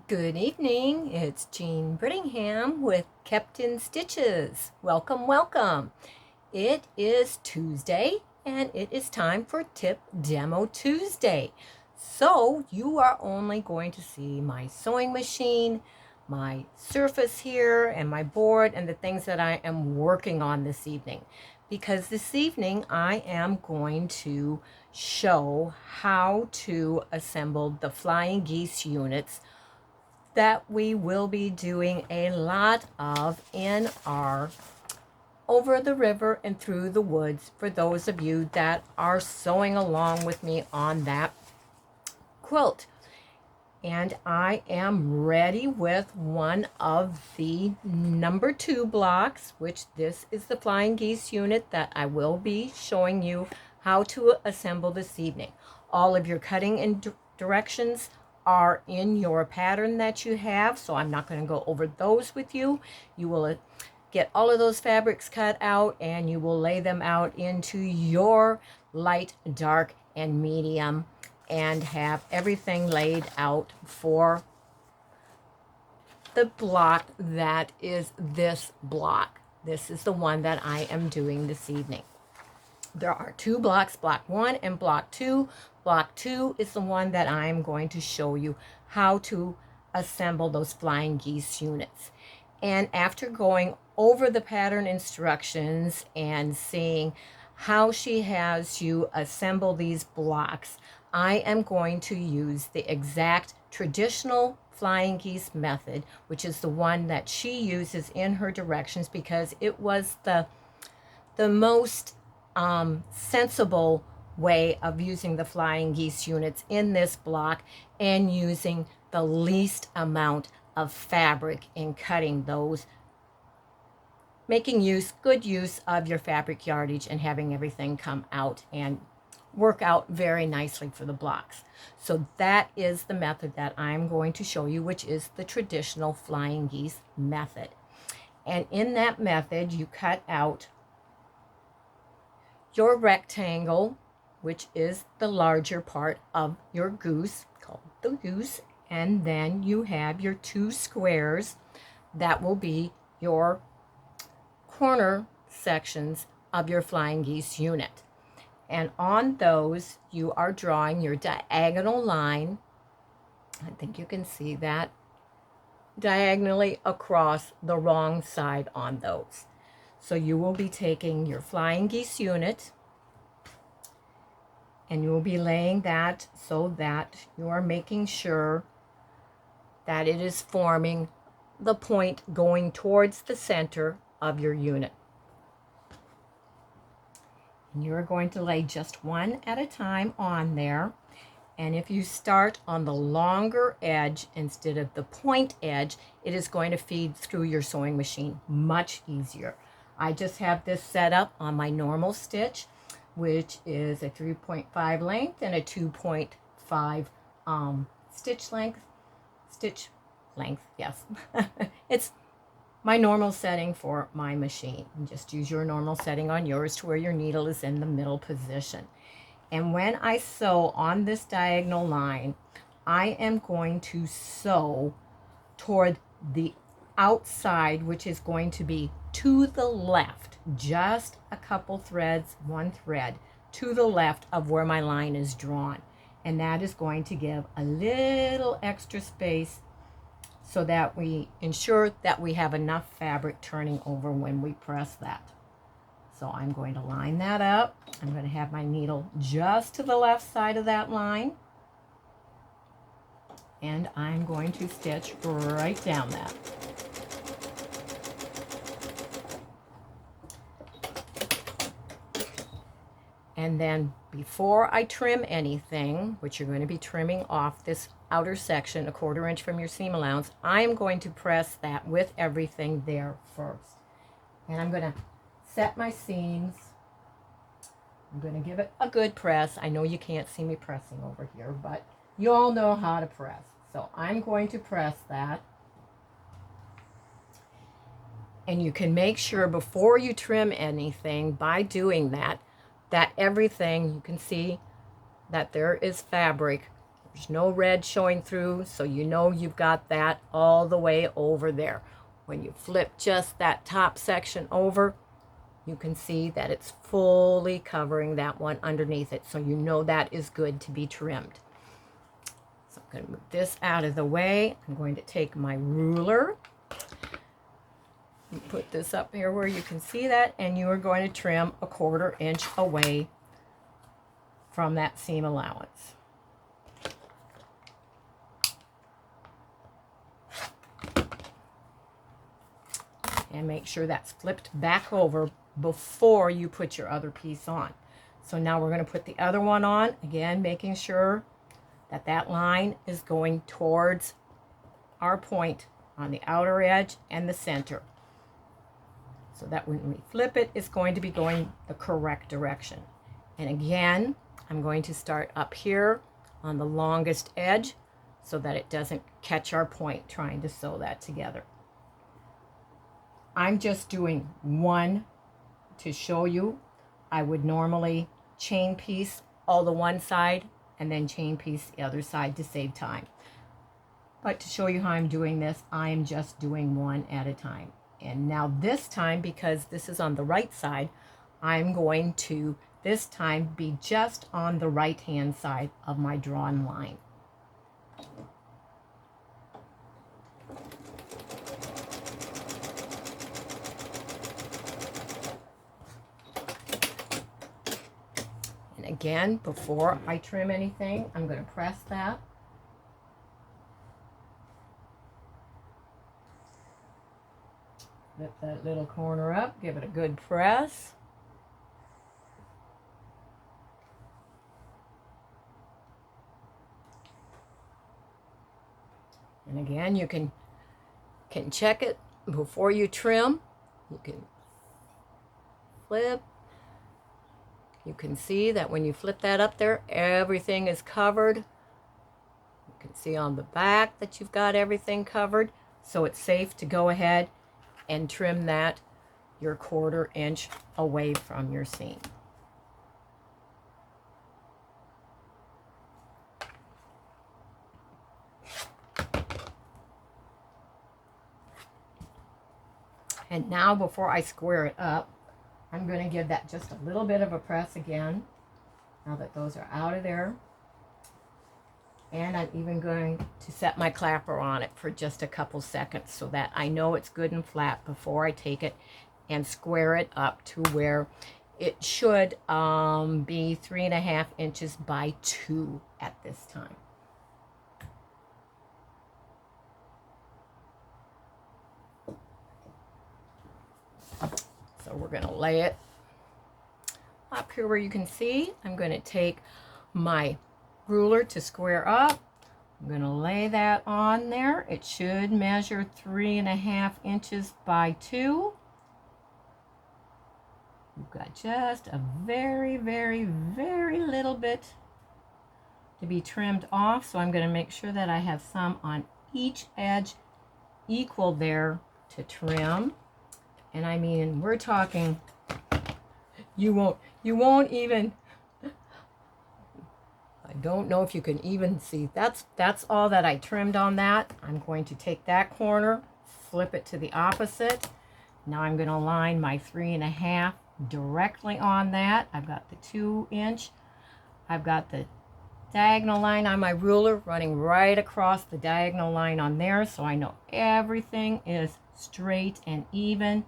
Good evening. It's Jean Brittingham with Kept in Stitches. Welcome, welcome. It is Tuesday and it is time for Tip Demo Tuesday. So you are only going to see my sewing machine, my surface here, and my board, and the things that I am working on this evening. Because this evening I am going to show how to assemble the flying geese units that we will be doing a lot of in our over the river and through the woods for those of you that are sewing along with me on that quilt. And I am ready with one of the number 2 blocks, which this is the flying geese unit that I will be showing you how to assemble this evening. All of your cutting and directions are in your pattern that you have, so I'm not going to go over those with you. You will get all of those fabrics cut out and you will lay them out into your light, dark, and medium and have everything laid out for the block that is this block. This is the one that I am doing this evening. There are 2 blocks, block 1 and block 2. Block 2 is the one that I'm going to show you how to assemble those flying geese units. And after going over the pattern instructions and seeing how she has you assemble these blocks, I am going to use the exact traditional flying geese method, which is the one that she uses in her directions because it was the most sensible way of using the flying geese units in this block and using the least amount of fabric in cutting those, making good use of your fabric yardage and having everything come out and work out very nicely for the blocks. So that is the method that I'm going to show you, which is the traditional flying geese method. And in that method, you cut out your rectangle, which is the larger part of your goose, called the goose, and then you have your 2 squares that will be your corner sections of your flying geese unit. And on those, you are drawing your diagonal line. I think you can see that diagonally across the wrong side on those. So you will be taking your flying geese unit and you will be laying that so that you are making sure that it is forming the point going towards the center of your unit. And you're going to lay just one at a time on there. And if you start on the longer edge instead of the point edge, it is going to feed through your sewing machine much easier. I just have this set up on my normal stitch, which is a 3.5 length and a 2.5 stitch length, yes. It's my normal setting for my machine. Just use your normal setting on yours to where your needle is in the middle position. And when I sew on this diagonal line, I am going to sew toward the outside, which is going to be to the left, just a couple threads, one thread to the left of where my line is drawn. And that is going to give a little extra space so that we ensure that we have enough fabric turning over when we press that. So I'm going to line that up. I'm going to have my needle just to the left side of that line. And I'm going to stitch right down that. And then before I trim anything, which you're going to be trimming off this outer section, a 1/4 inch from your seam allowance, I'm going to press that with everything there first. And I'm going to set my seams. I'm going to give it a good press. I know you can't see me pressing over here, but you all know how to press. So I'm going to press that. And you can make sure before you trim anything by doing that, that everything, you can see that there is fabric There's no red showing through, so you know you've got that all the way over there. When you flip just that top section over, you can see that it's fully covering that one underneath it, so you know that is good to be trimmed. So I'm going to move this out of the way. I'm going to take my ruler and put this up here where you can see that, and you are going to trim 1/4 inch away from that seam allowance. And make sure that's flipped back over before you put your other piece on. So now we're going to put the other one on, again making sure that that line is going towards our point on the outer edge and the center, so that when we flip it, it's going to be going the correct direction. And again, I'm going to start up here on the longest edge so that it doesn't catch our point trying to sew that together. I'm just doing one to show you. I would normally chain piece all the one side and then chain piece the other side to save time. But to show you how I'm doing this, I'm just doing one at a time. And now this time, because this is on the right side, I'm going to this time be just on the right hand side of my drawn line. And again, before I trim anything, I'm going to press that. Lift that little corner up, give it a good press. And again, you can check it before you trim. You can flip. You can see that when you flip that up there, everything is covered. You can see on the back that you've got everything covered. So it's safe to go ahead and trim that your 1/4 inch away from your seam. And now before I square it up, I'm going to give that just a little bit of a press again, now that those are out of there. And I'm even going to set my clapper on it for just a couple seconds so that I know it's good and flat before I take it and square it up to where it should be 3.5 inches by 2 at this time. So we're going to lay it up here where you can see. I'm going to take my ruler to square up. I'm going to lay that on there. It should measure 3.5 inches by 2. We've got just a very, very, very little bit to be trimmed off. So I'm going to make sure that I have some on each edge equal there to trim. And I mean, we're talking, you won't even, I don't know if you can even see, that's all that I trimmed on that. I'm going to take that corner, flip it to the opposite. Now I'm going to line my 3.5 directly on that. I've got the 2 inch. I've got the diagonal line on my ruler running right across the diagonal line on there, so I know everything is straight and even.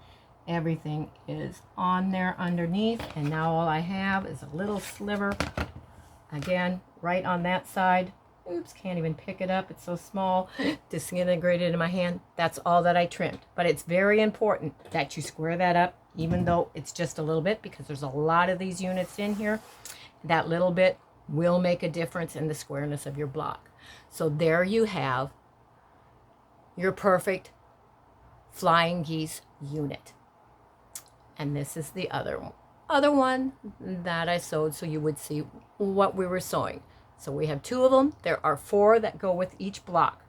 Everything is on there underneath, and now all I have is a little sliver, again, right on that side. Oops, can't even pick it up. It's so small, disintegrated in my hand. That's all that I trimmed. But it's very important that you square that up, even though it's just a little bit, because there's a lot of these units in here. That little bit will make a difference in the squareness of your block. So there you have your perfect flying geese unit. And this is the other one that I sewed so you would see what we were sewing. So we have 2 of them. There are 4 that go with each block.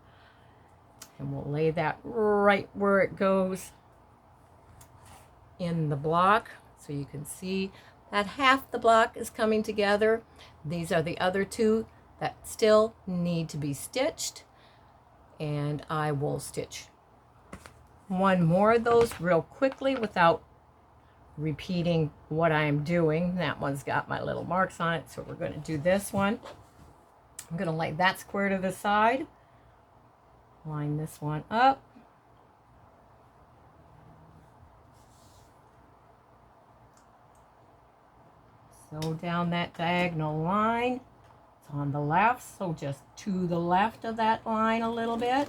And we'll lay that right where it goes in the block. So you can see that half the block is coming together. These are the other 2 that still need to be stitched, and I will stitch one more of those real quickly without repeating what I'm doing. That one's got my little marks on it, so we're going to do this one. I'm going to lay that square to the side, line this one up, sew down that diagonal line. It's on the left, so just to the left of that line a little bit.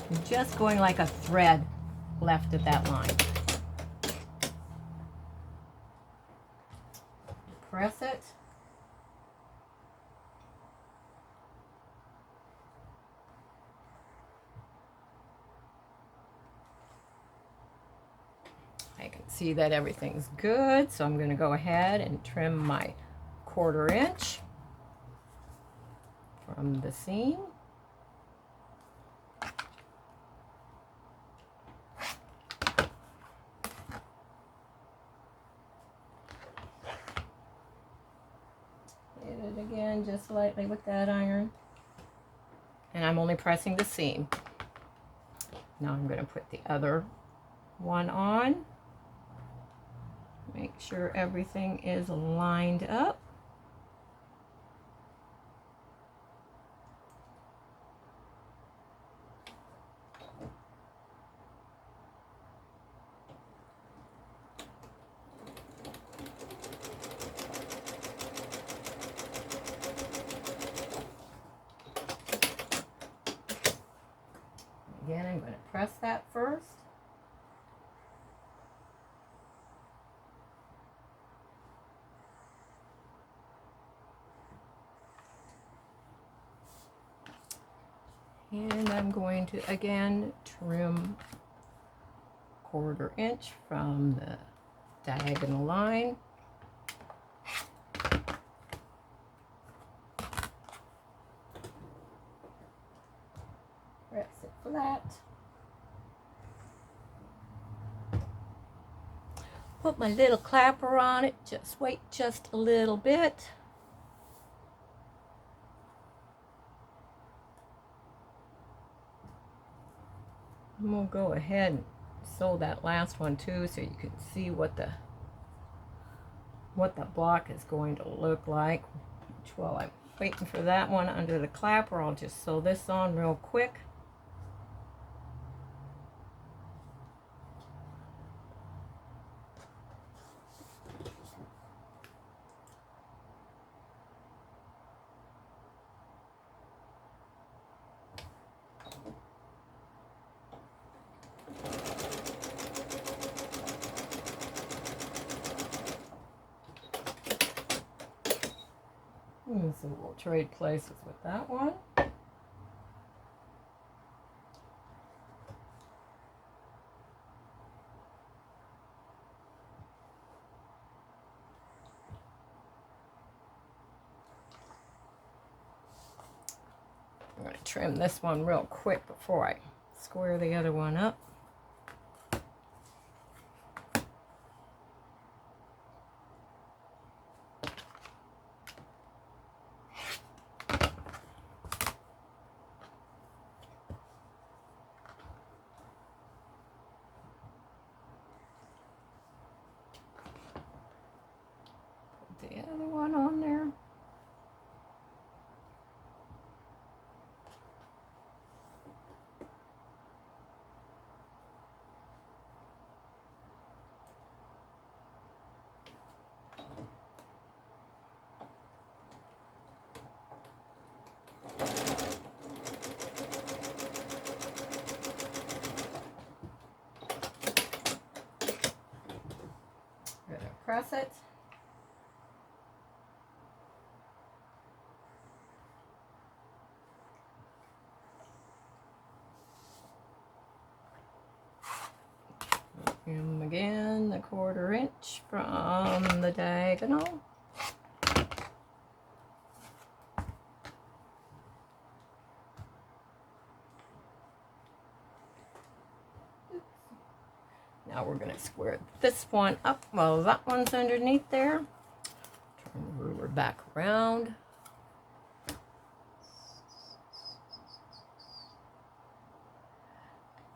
I'm just going like a thread left of that line. Press it. I can see that everything's good, so I'm going to go ahead and trim my 1/4 inch from the seam. Hit it again just lightly with that iron. And I'm only pressing the seam. Now I'm going to put the other one on. Make sure everything is lined up. Again, I'm going to press that first. And I'm going to again trim 1/4 inch from the diagonal line. Press it flat. Put my little clapper on it. Just wait just a little bit. And we'll go ahead and sew that last one too, so you can see what the block is going to look like. Which, while I'm waiting for that one under the clapper, I'll just sew this on real quick. So we'll trade places with that one. I'm going to trim this one real quick before I square the other one up. The other one on there. We're going to press it. And again, the 1/4 inch from the diagonal. Now we're going to square this one up while that one's underneath there. back around.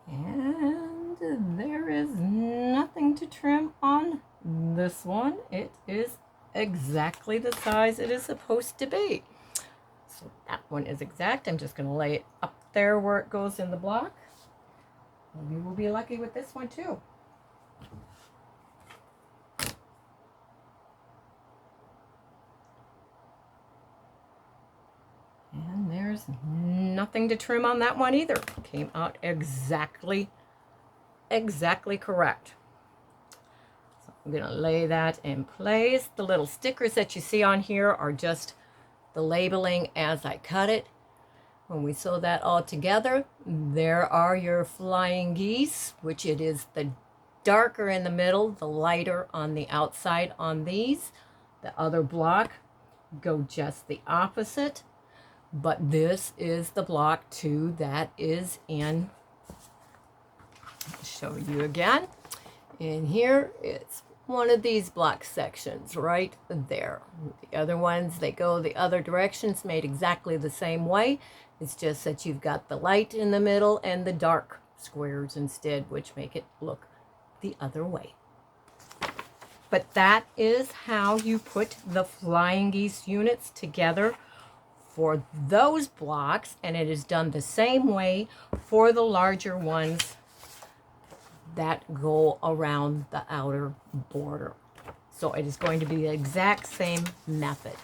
And there is nothing to trim on this one. It is exactly the size it is supposed to be. So that one is exact. I'm just going to lay it up there where it goes in the block. Maybe we'll be lucky with this one too. And there's nothing to trim on that one either. Came out exactly correct. So I'm going to lay that in place. The little stickers that you see on here are just the labeling as I cut it. When we sew that all together, there are your flying geese, which it is the darker in the middle, the lighter on the outside on these. The other block go just the opposite. But this is the block 2 that is in. I'll show you again. In here, it's one of these block sections right there. The other ones, they go the other directions, made exactly the same way. It's just that you've got the light in the middle and the dark squares instead, which make it look the other way. But that is how you put the flying geese units together for those blocks, and it is done the same way for the larger ones that go around the outer border. So it is going to be the exact same method.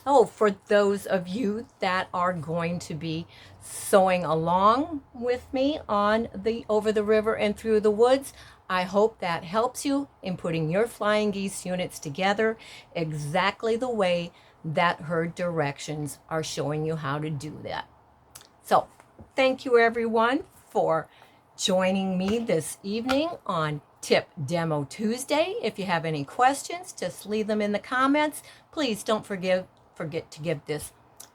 So for those of you that are going to be sewing along with me on the Over the River and Through the Woods, I hope that helps you in putting your flying geese units together exactly the way that her directions are showing you how to do that. So thank you everyone for joining me this evening on Tip Demo Tuesday. If you have any questions, just leave them in the comments. Please don't forget to give this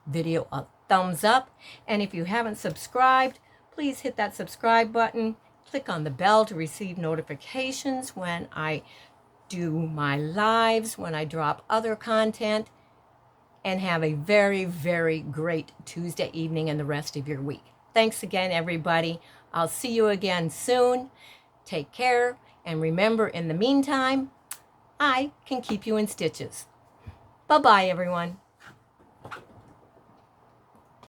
video a thumbs up. And if you haven't subscribed, please hit that subscribe button. Click on the bell to receive notifications when I do my lives, when I drop other content. And have a very, very great Tuesday evening and the rest of your week. Thanks again, everybody. I'll see you again soon. Take care. And remember, in the meantime, I can keep you in stitches. Bye-bye, everyone.